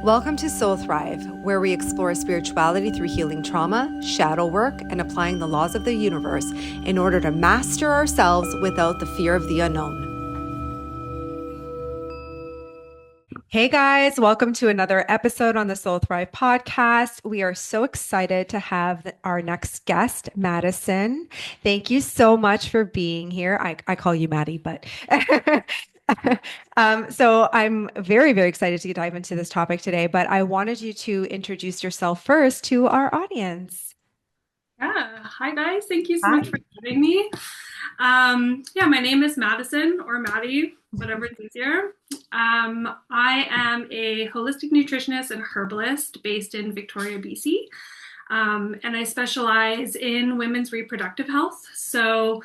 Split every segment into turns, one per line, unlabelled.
Welcome to Soul Thrive, where we explore spirituality through healing trauma, shadow work, and applying the laws of the universe in order to master ourselves without the fear of the unknown. Hey guys, welcome to another episode on the Soul Thrive podcast. We are so excited to have our next guest, Madison. Thank you so much for being here. I call you Maddie, but so I'm very, very excited to dive into this topic today, but I wanted you to introduce yourself first to our audience.
Yeah. Hi, guys. Thank you so much
Hi.
for having me. My name is Madison or Maddie, whatever is easier. I am a holistic nutritionist and herbalist based in Victoria, BC. And I specialize in women's reproductive health. So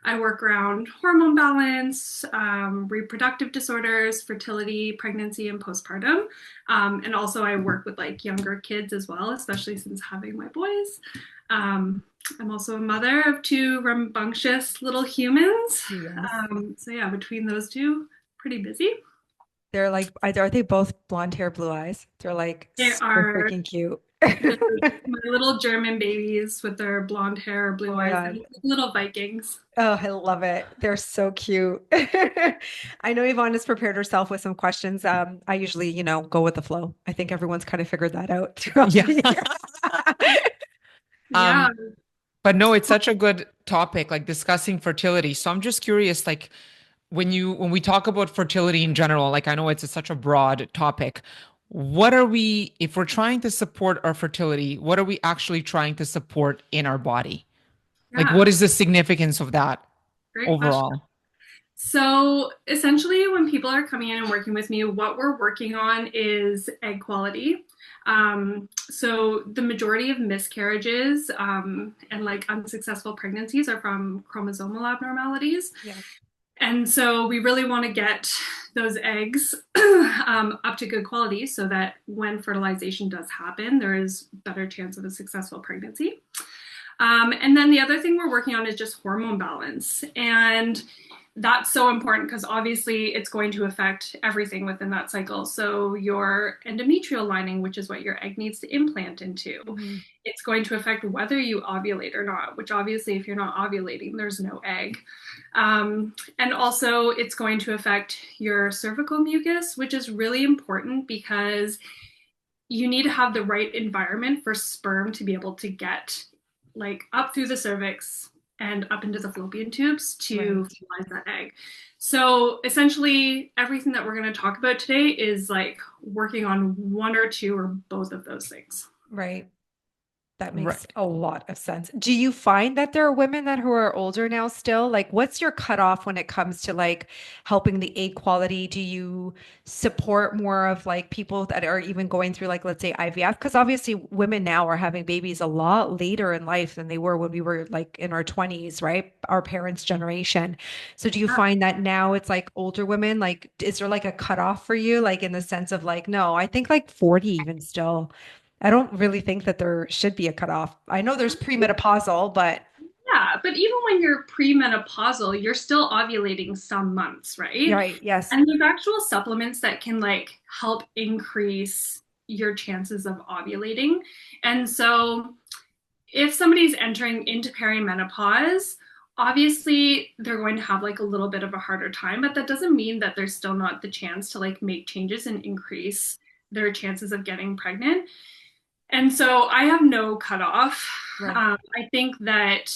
I work around hormone balance, reproductive disorders, fertility, pregnancy, and postpartum. And also I work with like younger kids as well, especially since having my boys. I'm also a mother of two rambunctious little humans.
Yes.
Between those two, pretty busy.
They're like, are they both blonde hair, blue eyes? They're like
They
so
are
freaking cute.
the, my little German babies with their blonde hair,
Oh
blue
my
eyes, and
God.
little Vikings.
Oh, I love it. They're so cute. I know Yvonne has prepared herself with some questions. I usually, go with the flow. I think everyone's kind of figured that out throughout
Yeah.
the year.
Yeah.
Um, but no, it's such a good topic, like discussing fertility. So I'm just curious, like when we talk about fertility in general, like I know it's such a broad topic. What are we, if we're trying to support our fertility, what are we actually trying to support in our body? Like,
Yeah.
what is the significance of that
Great question.
overall?
So essentially, when people are coming in and working with me, what we're working on is egg quality. So the majority of miscarriages and like unsuccessful pregnancies are from chromosomal abnormalities.
Yeah.
And so we really want to get those eggs up to good quality so that when fertilization does happen, there is better chance of a successful pregnancy. And then the other thing we're working on is just hormone balance. And that's so important because obviously it's going to affect everything within that cycle. So your endometrial lining, which is what your egg needs to implant into,
Mhm.
it's going to affect whether you ovulate or not, which obviously if you're not ovulating, there's no egg. And also it's going to affect your cervical mucus, which is really important because you need to have the right environment for sperm to be able to get like up through the cervix and up into the fallopian tubes to
Right.
fertilize that egg. So essentially, everything that we're going to talk about today is like working on one or two or both of those things.
Right. That makes
Right.
a lot of sense. Do you find that there are women that who are older now still? Like, what's your cutoff when it comes to like helping the egg quality? Do you support more of like people that are even going through like, let's say IVF? Because obviously women now are having babies a lot later in life than they were when we were like in our 20s, right? Our parents' generation. So do you find that now it's like older women, like, is there like a cutoff for you? Like in the sense of like, no, I think like 40 even still. I don't really think that there should be a cutoff. I know there's premenopausal, but
Yeah, but even when you're premenopausal, you're still ovulating some months, right?
right, yes.
And there's actual supplements that can like help increase your chances of ovulating. And so if somebody's entering into perimenopause, obviously they're going to have like a little bit of a harder time, but that doesn't mean that there's still not the chance to like make changes and increase their chances of getting pregnant. And so I have no cutoff.
Right.
I think that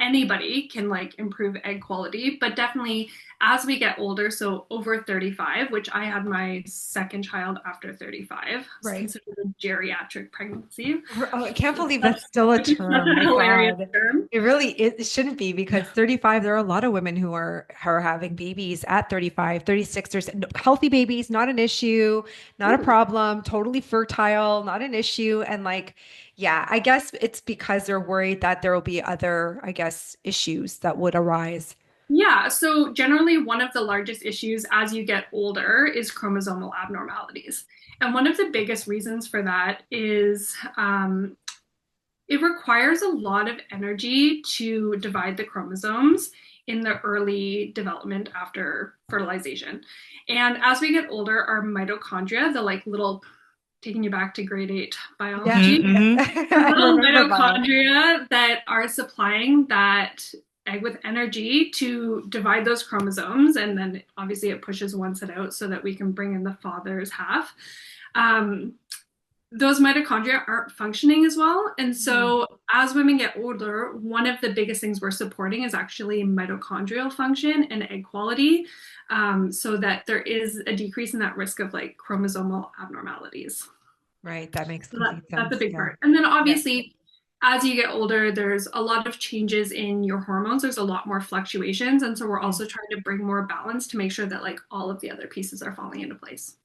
anybody can like improve egg quality, but definitely as we get older, so over 35, which I had my second child after 35, it's
Right.
considered a geriatric pregnancy.
Oh, I can't believe that's still a
Such
term.
a
My
hilarious
God.
term.
It shouldn't be because 35, there are a lot of women who are having babies at 35, 36. There's healthy babies, not an issue, not a problem, totally fertile, not an issue. And like, yeah, I guess it's because they're worried that there will be other, I guess, issues that would arise.
Yeah, so generally, one of the largest issues as you get older is chromosomal abnormalities. And one of the biggest reasons for that is it requires a lot of energy to divide the chromosomes in the early development after fertilization. And as we get older, our mitochondria, the like little taking you back to grade 8
Yeah.
biology.
Mm-hmm.
I
Little
remember bio.
mitochondria that are supplying that egg with energy to divide those chromosomes, and then obviously it pushes one set out so that we can bring in the father's half. Um, those mitochondria aren't functioning as well. And
Mhm.
so as women get older, one of the biggest things we're supporting is actually mitochondrial function and egg quality, so that there is a decrease in that risk of like chromosomal abnormalities.
Right. That makes
So
complete
that's a
sense.
big
Yeah.
part. And then
Yeah.
obviously, as you get older, there's a lot of changes in your hormones. There's a lot more fluctuations. And so we're
Mm.
also trying to bring more balance to make sure that like all of the other pieces are falling into place.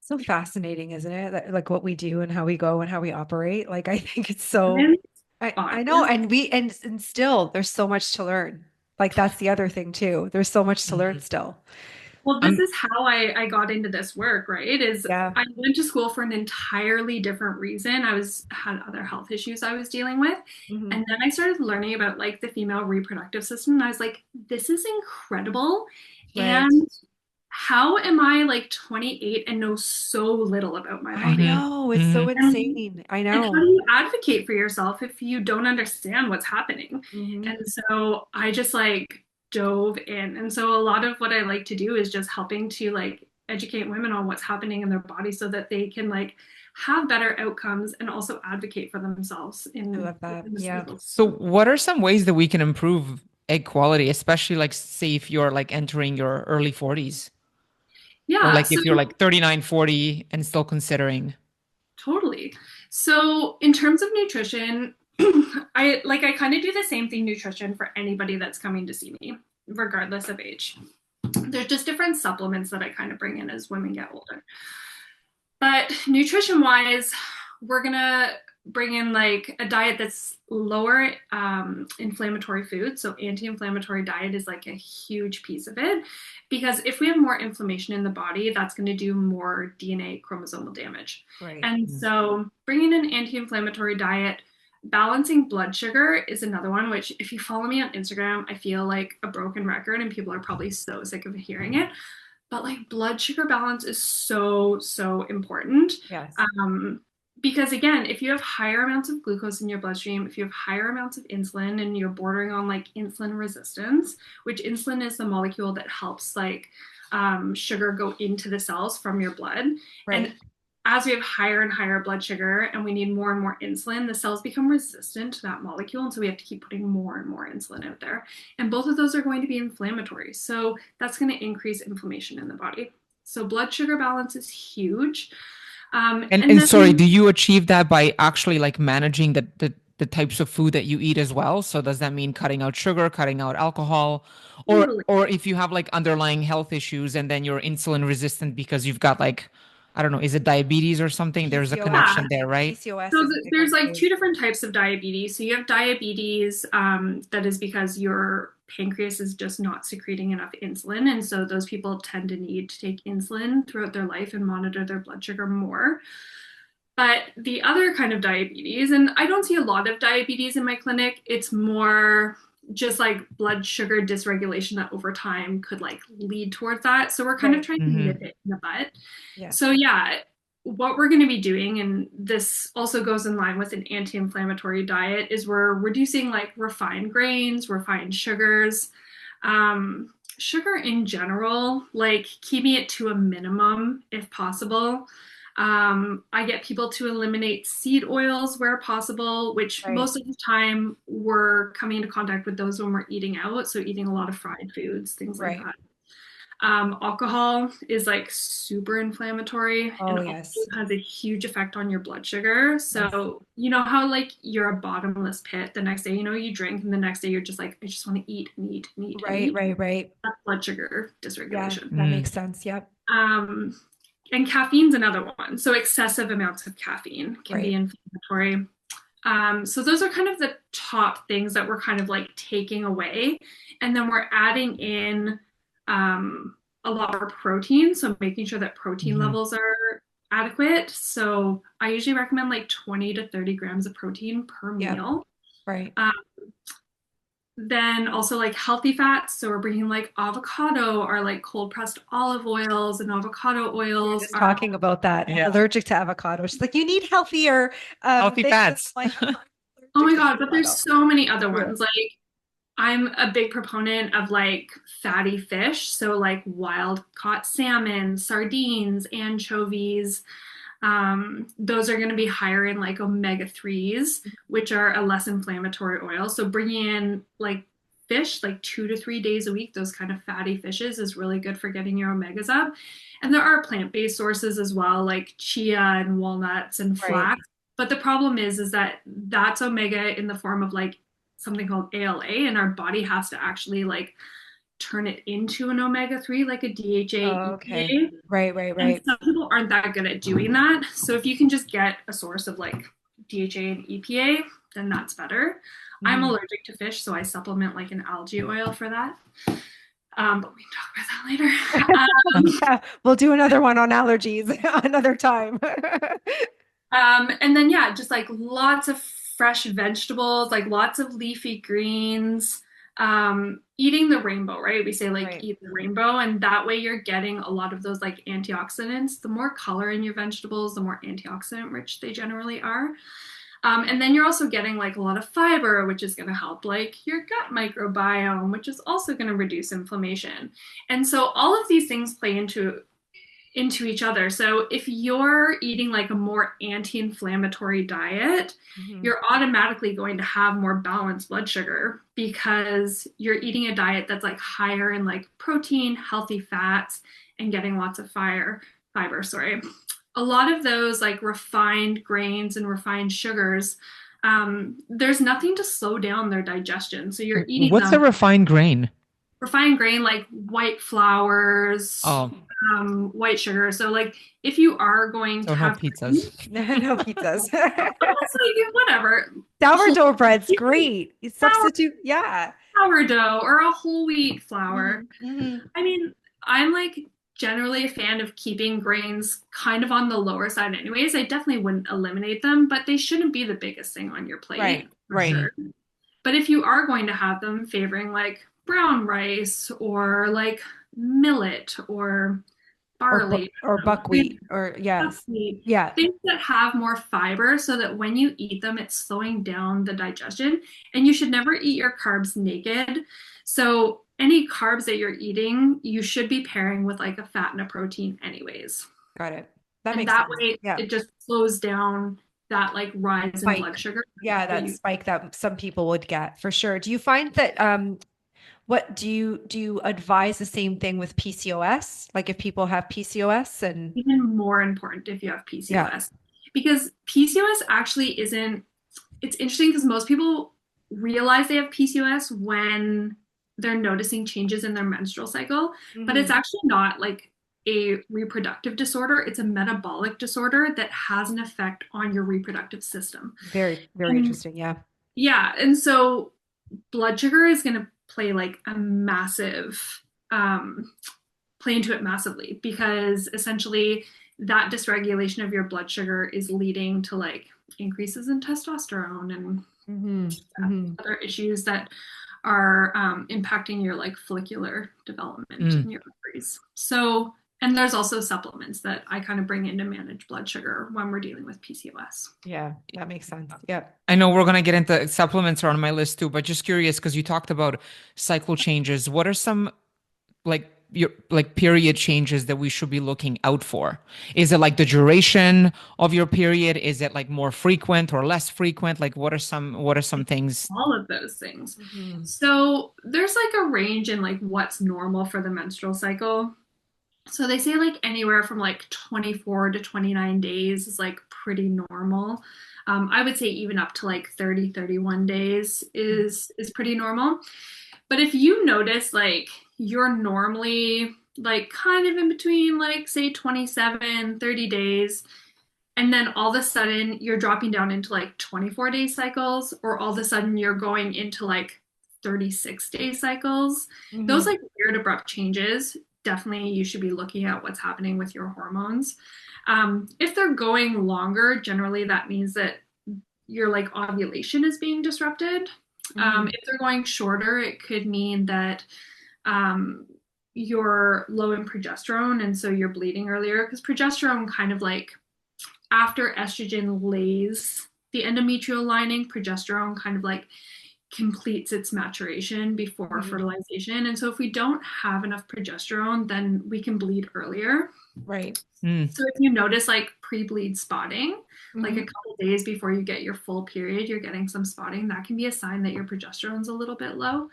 So fascinating, isn't it? Like what we do and how we go and how we operate. Like I think it's so
Women's
I know,
bodies.
and and still there's so much to learn. Like that's the other thing too. There's so much to learn
Mm-hmm.
still.
Well, this
I'm
is how I got into this work, right? Is
Yeah.
I went to school for an entirely different reason. Had other health issues I was dealing with.
Hmm.
And then I started learning about like the female reproductive system. And I was like, this is incredible.
Right.
And how am I like 28 and know so little about my
I
body?
know. It's
mm-hmm.
so
And
insane. I
and how do
know.
you advocate for yourself if you don't understand what's happening?
Hmm.
And so I just like dove in. And so a lot of what I like to do is just helping to like educate women on what's happening in their body so that they can like have better outcomes and also advocate for themselves
I
in
love that.
within the
Yeah.
legal
So
system.
what are some ways that we can improve egg quality, especially like say if you're like entering your early 40s or
Yeah,
like
so
if you're like 39, 40 and still considering?
totally. So in terms of nutrition, I kind of do the same thing nutrition for anybody that's coming to see me, regardless of age. There's just different supplements that I kind of bring in as women get older. But nutrition wise, we're gonna bring in like a diet that's lower inflammatory food. So anti-inflammatory diet is like a huge piece of it, because if we have more inflammation in the body, that's going to do more DNA chromosomal damage.
Right.
And so bringing in an anti-inflammatory diet, balancing blood sugar is another one, which if you follow me on Instagram, I feel like a broken record and people are probably so sick of hearing it. But like blood sugar balance is so important.
Yes.
Um, because again, if you have higher amounts of glucose in your bloodstream, if you have higher amounts of insulin and you're bordering on like insulin resistance, which insulin is the molecule that helps like sugar go into the cells from your blood.
Right.
And as we have higher and higher blood sugar and we need more and more insulin, the cells become resistant to that molecule. And so we have to keep putting more and more insulin out there. And both of those are going to be inflammatory. So that's going to increase inflammation in the body. So blood sugar balance is huge. And
And sorry, do
then
you achieve that by actually like managing the types of food that you eat as well? So does that mean cutting out sugar, cutting out alcohol,
totally,
or if you have like underlying health issues and then you're insulin resistant because you've got like, I don't know, is it diabetes or something? There's a
PCOS.
yeah.
connection there, right?
PCOS
So
is a big
there's
one
like
too.
two different types of diabetes. So you have diabetes that is because your pancreas is just not secreting enough insulin. And so those people tend to need to take insulin throughout their life and monitor their blood sugar more. But the other kind of diabetes, and I don't see a lot of diabetes in my clinic, it's more just like blood sugar dysregulation that over time could like lead towards that. So we're kind of
Right.
trying to nip
Mm-hmm.
it in the butt. So
Yes.
yeah, what we're going to be doing, and this also goes in line with an anti-inflammatory diet, is we're reducing like refined grains, refined sugars, sugar in general, like keeping it to a minimum if possible. I get people to eliminate seed oils where possible, which
Right.
most of the time we're coming into contact with those when we're eating out. So eating a lot of fried foods, things like
Right.
that. Alcohol is like super inflammatory
Oh,
and also
yes.
has a huge effect on your blood sugar.
Yes.
So, you know how like you're a bottomless pit the next day, you know, you drink and the next day you're just like, I just want to eat and eat and eat and
Right.
eat.
Right. Right.
That's blood sugar
Yeah,
dysregulation.
that
Mm-hmm.
makes sense. Yep.
Um, and caffeine's another one. So excessive amounts of caffeine can be
Right.
inflammatory. So those are kind of the top things that we're kind of like taking away. And then we're adding in a lot more protein. So making sure that protein
Mm-hmm.
levels are adequate. So I usually recommend like 20 to 30 grams of protein per
Yep.
meal.
Right.
Um, then also like healthy fats. So we're bringing like avocado or like cold pressed olive oils and avocado
We were
oils
just
are,
talking about that. I'm
Yeah.
allergic to avocado. She's like, you need healthier
Healthy
things. And
fats.
I'm like, I'm
oh my
allergic to
God, but there's
avocado.
so many other
True.
ones. Like I'm a big proponent of like fatty fish. So like wild caught salmon, sardines, anchovies. Those are going to be higher in like omega 3s, which are a less inflammatory oil. So bringing in like fish like 2 to 3 days a week, those kind of fatty fishes is really good for getting your omegas up. And there are plant-based sources as well, like chia and walnuts and
Right.
flax. But the problem is that that's omega in the form of like something called ALA, and our body has to actually like turn it into an omega 3, like a DHA,
Oh, okay.
EPA.
Right, right,
And
right.
some people aren't that good at doing that. So if you can just get a source of like DHA and EPA, then that's better. I'm
Mhm.
allergic to fish, so I supplement like an algae oil for that. But we can talk about that later.
Yeah, we'll do another one on allergies another time.
And then yeah, just like lots of fresh vegetables, like lots of leafy greens. Eating the rainbow, right? We say like
Right.
eat the rainbow, and that way you're getting a lot of those like antioxidants. The more color in your vegetables, the more antioxidant rich they generally are. And then you're also getting like a lot of fiber, which is going to help like your gut microbiome, which is also going to reduce inflammation. And so all of these things play into each other. So if you're eating like a more anti-inflammatory diet,
Mhm.
you're automatically going to have more balanced blood sugar because you're eating a diet that's like higher in like protein, healthy fats, and getting lots of fiber, sorry. A lot of those like refined grains and refined sugars, there's nothing to slow down their digestion. So you're eating
What's a
them
refined grain?
refined grain like white flours,
Oh,
white sugar. So like if you are going
so
to
no
have
pizzas.
No pizzas.
honestly, whatever, whole
Sourdough bread's great. You
flour,
substitute, yeah.
sourdough or a whole wheat flour.
Mhm, mhm.
I mean, I'm like generally a fan of keeping grains kind of on the lower side anyways. I definitely wouldn't eliminate them, but they shouldn't be the biggest thing on your plate
Right,
for
right.
sure. But if you are going to have them, favoring like brown rice or like millet or barley,
Or
things
buckwheat or yes. Yeah,
that have more fiber so that when you eat them, it's slowing down the digestion. And you should never eat your carbs naked. So any carbs that you're eating, you should be pairing with like a fat and a protein anyways.
got it. That
And
makes
that
sense.
way
Yeah.
it just slows down that like rise in blood
Spike.
sugar
Yeah,
that
that
you.
spike that some people would get for sure. Do you find that what do you advise the same thing with PCOS? Like if people have PCOS and
Even more important if you have
yeah.
PCOS because PCOS actually isn't, it's interesting because most people realize they have PCOS when they're noticing changes in their menstrual cycle, but it's
Hmm.
actually not like a reproductive disorder. It's a metabolic disorder that has an effect on your reproductive system.
Very, very
And
interesting. Yeah.
yeah, and so blood sugar is going to play like a massive um, play into it massively because essentially that dysregulation of your blood sugar is leading to like increases in testosterone and
Hmm. Hmm.
other issues that are impacting your like follicular development
Mm.
in your ovaries. So, and there's also supplements that I kind of bring in to manage blood sugar when we're dealing with PCOS.
Yeah, that makes sense. Yeah.
I know we're gonna get into supplements are on my list too, but just curious because you talked about cycle changes. What are some like your like period changes that we should be looking out for? Is it like the duration of your period? Is it like more frequent or less frequent? Like what are some things?
All of those things.
Hmm.
So there's like a range in like what's normal for the menstrual cycle. So they say like anywhere from like 24 to 29 days is like pretty normal. I would say even up to like 30, 31 days is pretty normal. But if you notice like you're normally like kind of in between like say 27, 30 days, and then all of a sudden you're dropping down into like 24-day cycles, or all of a sudden you're going into like 36-day cycles, those
Hmm.
like weird abrupt changes, definitely you should be looking at what's happening with your hormones. If they're going longer, generally that means that your like ovulation is being disrupted.
Mm.
If they're going shorter, it could mean that um, you're low in progesterone, and so you're bleeding earlier because progesterone kind of like after estrogen lays the endometrial lining, progesterone kind of like completes its maturation before
Mhm.
fertilization. And so if we don't have enough progesterone, then we can bleed earlier.
Right.
Mm.
So if you notice like pre-bleed spotting, like a
Hmm.
couple days before you get your full period, you're getting some spotting, that can be a sign that your progesterone's a little bit low.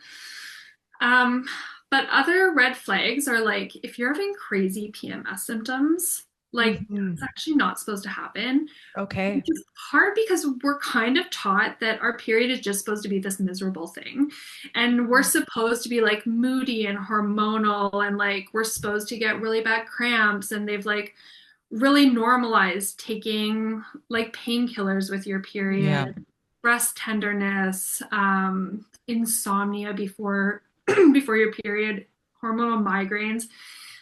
Um, but other red flags are like if you're having crazy PMS symptoms, like
Hmm.
it's actually not supposed to happen, which
Okay.
is hard because we're kind of taught that our period is just supposed to be this miserable thing. And we're supposed to be like moody and hormonal, and like we're supposed to get really bad cramps. And they've like really normalized taking like painkillers with your
Yeah.
period, breast tenderness, insomnia before before your period, hormonal migraines.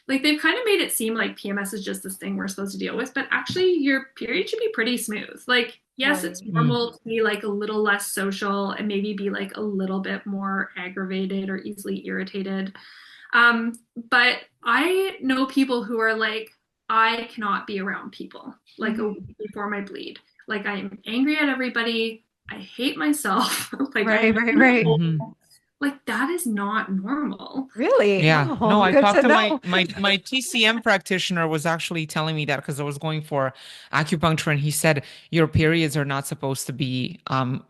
Like they've kind of made it seem like PMS is just this thing we're supposed to deal with, but actually your period should be pretty smooth. Like yes, it's
Right.
Mm.
normal to be like a little less social and maybe be like a little bit more aggravated or easily irritated. But I know people who are like, I cannot be around people like a
Hmm.
week before my bleed. Like I'm angry at everybody. I hate myself. Like
Right,
I'm
right, right.
Hmm.
like that is not normal.
Really?
Yeah. No,
Oh,
I
good
talked
to
to
know.
my TCM practitioner was actually telling me that because I was going for acupuncture and he said your periods are not supposed to be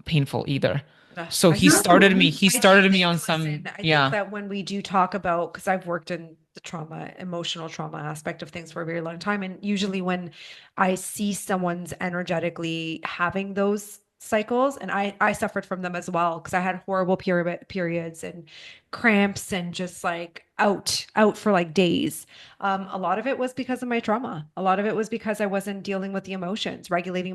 painful either. So
I think
he
I do
started me
think,
on
listen,
some,
I think
yeah.
that when we do talk about, because I've worked in the trauma, emotional trauma aspect of things for a very long time, and usually when I see someone's energetically having those cycles, and I suffered from them as well, because I had horrible periods and cramps and just like out for like days. A lot of it was because of my trauma. A lot of it was because I wasn't dealing with the emotions, regulating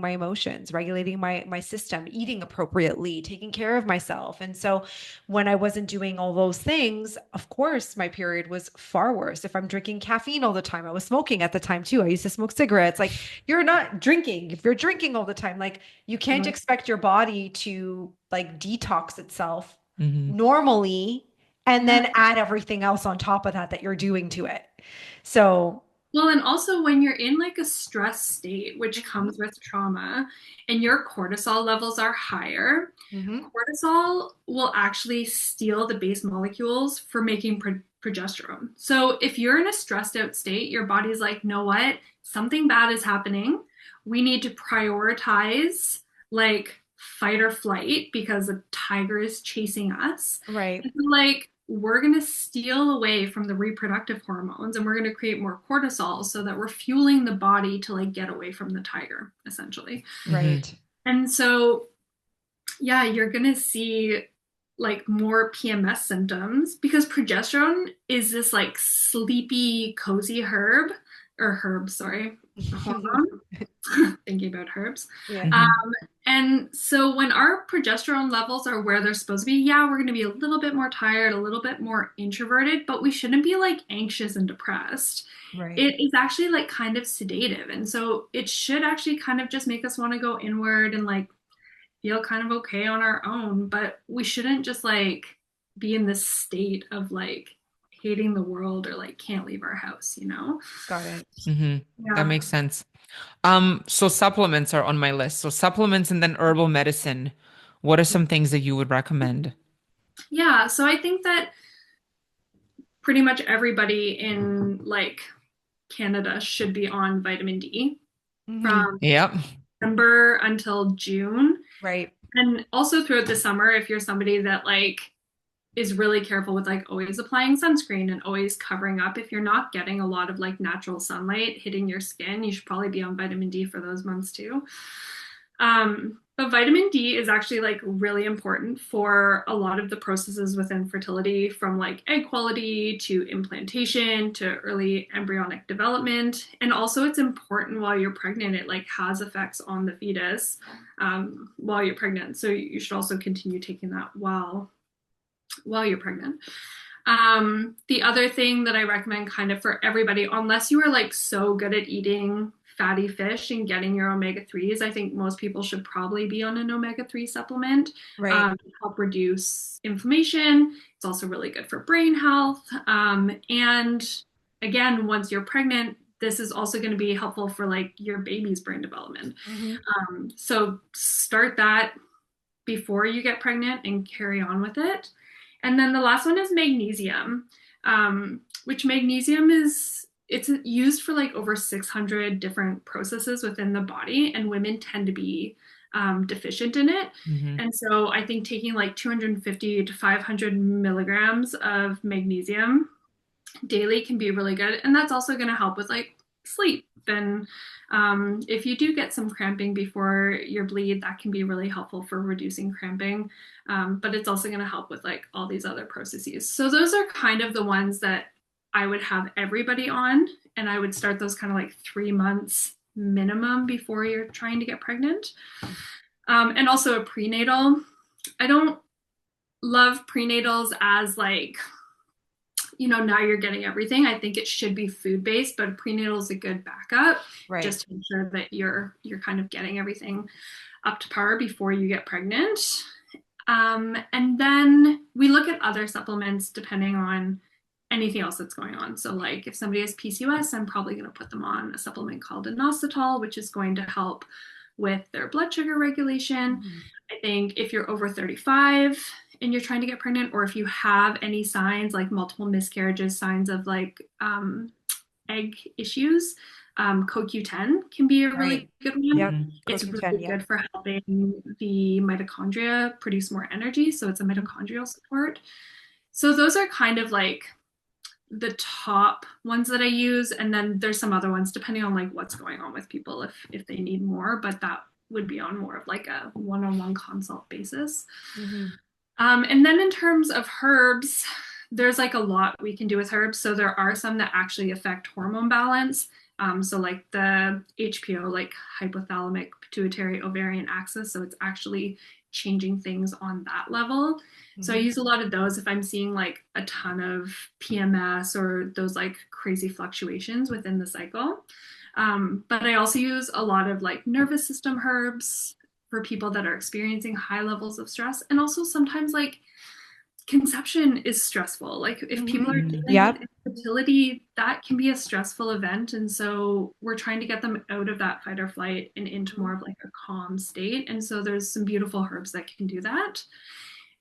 my system, eating appropriately, taking care of myself. And so when I wasn't doing all those things, of course, my period was far worse. If I'm drinking caffeine all the time, I was smoking at the time too. I used to smoke cigarettes. Like you're not drinking. If you're drinking all the time, like you can't expect your body to like detox itself
Hmm.
normally and
Yeah.
then add everything else on top of that that you're doing to it. So,
Well, and also when you're in like a stress state, which
mhm,
comes with trauma, and your cortisol levels are higher,
mhm,
cortisol will actually steal the base molecules for making progesterone. So if you're in a stressed out state, your body's like, know what? Something bad is happening. We need to prioritize like fight or flight because a tiger is chasing us.
right.
And so, like, we're going to steal away from the reproductive hormones and we're going to create more cortisol so that we're fueling the body to like get away from the tiger, essentially.
Hmm.
Right.
And so yeah, you're gonna see like more PMS symptoms because progesterone is this like sleepy, cozy herb, sorry, hormone. Thinking about herbs.
Yeah.
Um,
Hmm.
and so when our progesterone levels are where they're supposed to be, yeah, we're going to be a little bit more tired, a little bit more introverted, but we shouldn't be like anxious and depressed.
Right.
It is actually like kind of sedative. And so it should actually kind of just make us want to go inward and like feel kind of okay on our own, but we shouldn't just like be in this state of like hating the world or like can't leave our house, you know?
Got it.
Hmm. That
Yeah.
makes sense. So supplements are on my list. So supplements and then herbal medicine. What are some things that you would recommend?
Yeah. So I think that pretty much everybody in like Canada should be on vitamin D
Hmm.
from
Yep.
December until June.
Right.
And also throughout the summer, if you're somebody that like is really careful with like always applying sunscreen and always covering up. If you're not getting a lot of like natural sunlight hitting your skin, you should probably be on vitamin D for those months too. But vitamin D is actually like really important for a lot of the processes within fertility, from like egg quality to implantation to early embryonic development. And also, it's important while you're pregnant. It like has effects on the fetus while you're pregnant. So you should also continue taking that while you're pregnant. The other thing that I recommend kind of for everybody, unless you are like so good at eating fatty fish and getting your omega-3s. I think most people should probably be on an omega-3 supplement
Right.
to help reduce inflammation. It's also really good for brain health. And again, once you're pregnant, this is also going to be helpful for like your baby's brain development.
Hmm.
So start that before you get pregnant and carry on with it. And then the last one is magnesium, which magnesium is it's used for like over 600 different processes within the body, and women tend to be deficient in it.
Hmm.
And so I think taking like 250 to 500 milligrams of magnesium daily can be really good. And that's also going to help with like sleep. And if you do get some cramping before your bleed, that can be really helpful for reducing cramping. But it's also going to help with like all these other processes. So those are kind of the ones that I would have everybody on. And I would start those kind of like 3 months minimum before you're trying to get pregnant. And also a prenatal. I don't love prenatals as like now you're getting everything. I think it should be food based, but prenatal is a good backup
Right.
just to make sure that you're kind of getting everything up to par before you get pregnant. And then we look at other supplements depending on anything else that's going on. So like if somebody has PCOS, I'm probably going to put them on a supplement called inositol, which is going to help with their blood sugar regulation.
Mhm.
I think if you're over 35 and you're trying to get pregnant, or if you have any signs like multiple miscarriages, signs of like egg issues, CoQ10 can be a really
Right.
good one.
Yep.
Hmm.
It's
CoQ10.
really
Yep.
good for helping the mitochondria produce more energy. So it's a mitochondrial support. So those are kind of like the top ones that I use. And then there's some other ones depending on like what's going on with people if they need more, but that would be on more of like a one-on-one consult basis.
Hmm.
And then in terms of herbs, there's like a lot we can do with herbs. So there are some that actually affect hormone balance. So like the HPO, like hypothalamic pituitary ovarian axis. So it's actually changing things on that level. So I
Hmm.
use a lot of those if I'm seeing like a ton of PMS or those like crazy fluctuations within the cycle. But I also use a lot of like nervous system herbs for people that are experiencing high levels of stress. And also sometimes like conception is stressful. Like if people are
Hmm.
dealing with
Yep.
infertility, that can be a stressful event. And so we're trying to get them out of that fight or flight and into more of like a calm state. And so there's some beautiful herbs that can do that.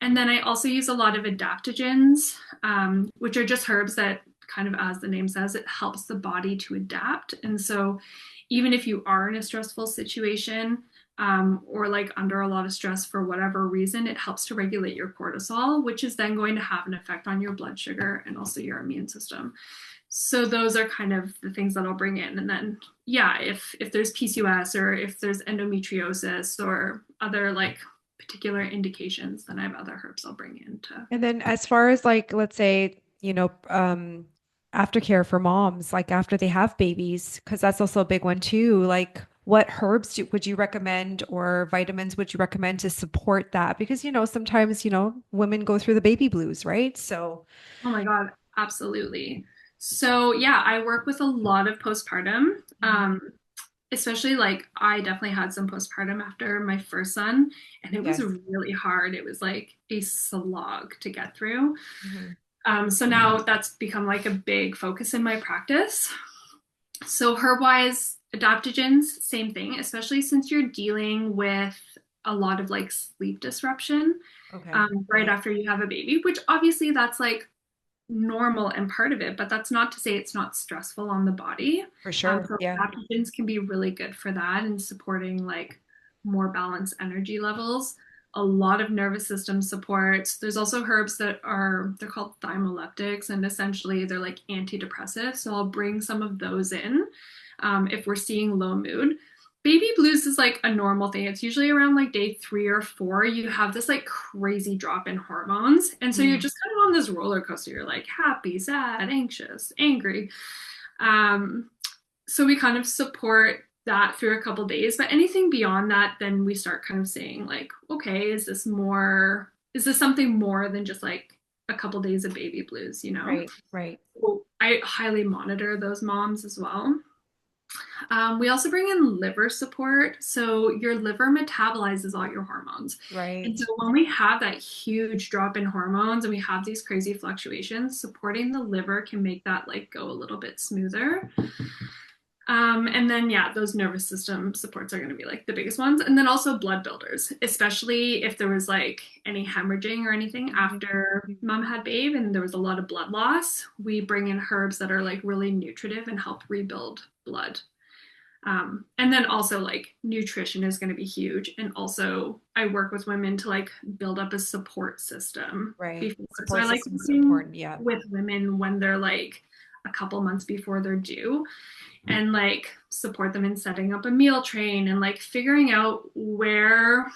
And then I also use a lot of adaptogens, which are just herbs that kind of, as the name says, it helps the body to adapt. And so even if you are in a stressful situation, or like under a lot of stress for whatever reason, it helps to regulate your cortisol, which is then going to have an effect on your blood sugar and also your immune system. So those are kind of the things that I'll bring in. And then, yeah, if there's PCOS or if there's endometriosis or other like particular indications, then I have other herbs I'll bring in to.
And then as far as like, let's say, aftercare for moms, like after they have babies, because that's also a big one too. Like what herbs would you recommend or vitamins would you recommend to support that? Because, sometimes, women go through the baby blues, right? So,
Oh my God, absolutely. So yeah, I work with a lot of postpartum.
mhm.
Especially like I definitely had some postpartum after my first son, and it was
Yes.
really hard. It was like a slog to get through.
Hmm.
So now that's become like a big focus in my practice. So herb-wise, adaptogens, same thing, especially since you're dealing with a lot of like sleep disruption
Okay.
right
Yeah,
after you have a baby, which obviously that's like normal and part of it, but that's not to say it's not stressful on the body.
for sure.
So
Yeah.
adaptogens can be really good for that and supporting like more balanced energy levels. A lot of nervous system supports. There's also herbs that they're called thymoleptics, and essentially they're like antidepressive. So I'll bring some of those in if we're seeing low mood. Baby blues is like a normal thing. It's usually around like day 3 or 4. You have this like crazy drop in hormones. And so you're
Mm.
just kind of on this roller coaster. You're like happy, sad, anxious, angry. Um, so we kind of support that through a couple days. But anything beyond that, then we start kind of saying, like, okay, is this something more than just like a couple days of baby blues, you know?
Right. Right.
So I highly monitor those moms as well. We also bring in liver support. So your liver metabolizes all your hormones. And so
Right.
when we have that huge drop in hormones and we have these crazy fluctuations, supporting the liver can make that like go a little bit smoother. And then, yeah, those nervous system supports are going to be like the biggest ones. And then also blood builders, especially if there was like any hemorrhaging or anything
Mhm.
after mom had babe and there was a lot of blood loss. We bring in herbs that are like really nutritive and help rebuild blood. And then also like nutrition is going to be huge. And also, I work with women to like build up a support system
Right.
before. So
Support
I like
system is so
working
important. Yeah.
with women when they're like a couple months before they're due and like support them in setting up a meal train and like figuring out where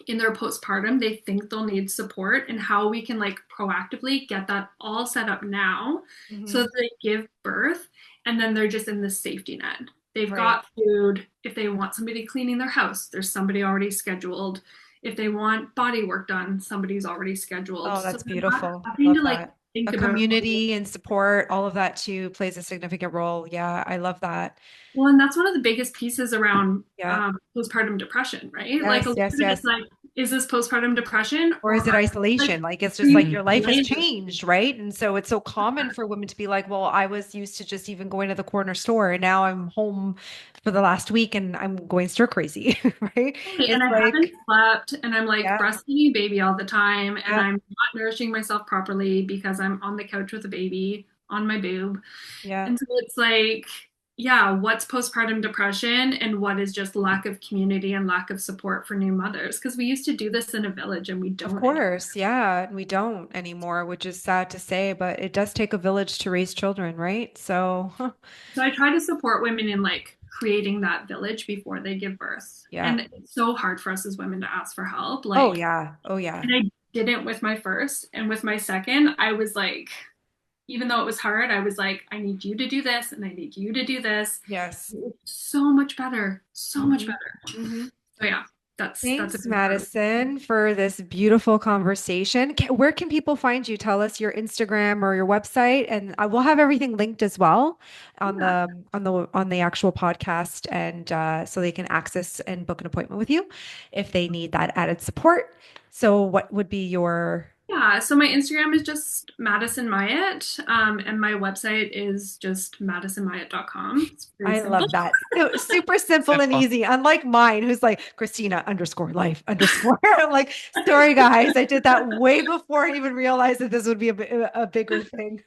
in their postpartum they think they'll need support and how we can like proactively get that all set up now so
Hmm.
that they give birth and then they're just in the safety net. They've
Right.
got food. If they want somebody cleaning their house, there's somebody already scheduled. If they want body work done, somebody's already scheduled.
Oh,
So
that's
they're not
beautiful. I
having
love
to like
that. A
think about,
community and support, all of that too plays a significant role. Yeah, I love that.
well, and that's one of the biggest pieces around
Yeah.
postpartum depression, right? Like a
Yes,
lot
yes,
of it is
yes.
like, is this postpartum depression
Or is
or
it
are you like
isolation? Like it's just like
Hmm.
your life has
pre-labor?
changed, right? And so it's so common for women to be like, well, I was used to just even going to the corner store and now I'm home for the last week and I'm going stir crazy, right?
And
It's
I haven't
like,
slept and I'm like
yeah,
breastfeeding baby all the time and
yeah,
I'm not nourishing myself properly because I'm on the couch with a baby on my boob.
yeah.
And so it's like, yeah, what's postpartum depression and what is just lack of community and lack of support for new mothers? Because we used to do this in a village and we
Of
don't anymore.
course, yeah. And we don't anymore, which is sad to say, but it does take a village to raise children, right? So,
So I try to support women in like creating that village before they give birth.
yeah.
And it's so hard for us as women to ask for help.
Oh,
Like,
yeah. Oh, yeah.
and I didn't with my first. And with my second, I was like, even though it was hard, I was like, I need you to do this and I need you to do this.
Yes.
It's so much better. So much
Hmm.
better.
Hmm.
So yeah, that's a
Thanks,
big part of it.
Madison, for this beautiful conversation. Where can people find you? Tell us your Instagram or your website, and I will have everything linked as well on
Yeah.
the actual podcast, and so they can access and book an appointment with you if they need that added support. So, what would be your?
Yeah, so my Instagram is just Madison Myatt, and my website is just madisonmyatt.com. It's pretty
I
simple.
love that. Super simple and
Simple.
easy, unlike mine, who's like Christina underscore life underscore. I'm like, sorry guys, I did that way before I even realized that this would be a bigger thing.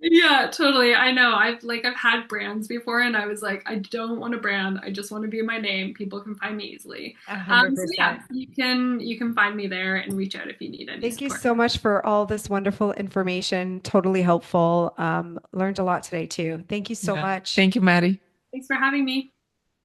Yeah, totally. I know. I've had brands before and I was like, I don't want a brand. I just want to be my name. People can find me easily.
A hundred
So yeah,
percent.
you can find me there and reach out if you need any
Thank you
support.
so much for all this wonderful information. Totally helpful. Learned a lot today too. Thank you so
Yeah.
much.
Thank you, Maddie.
Thanks for having me.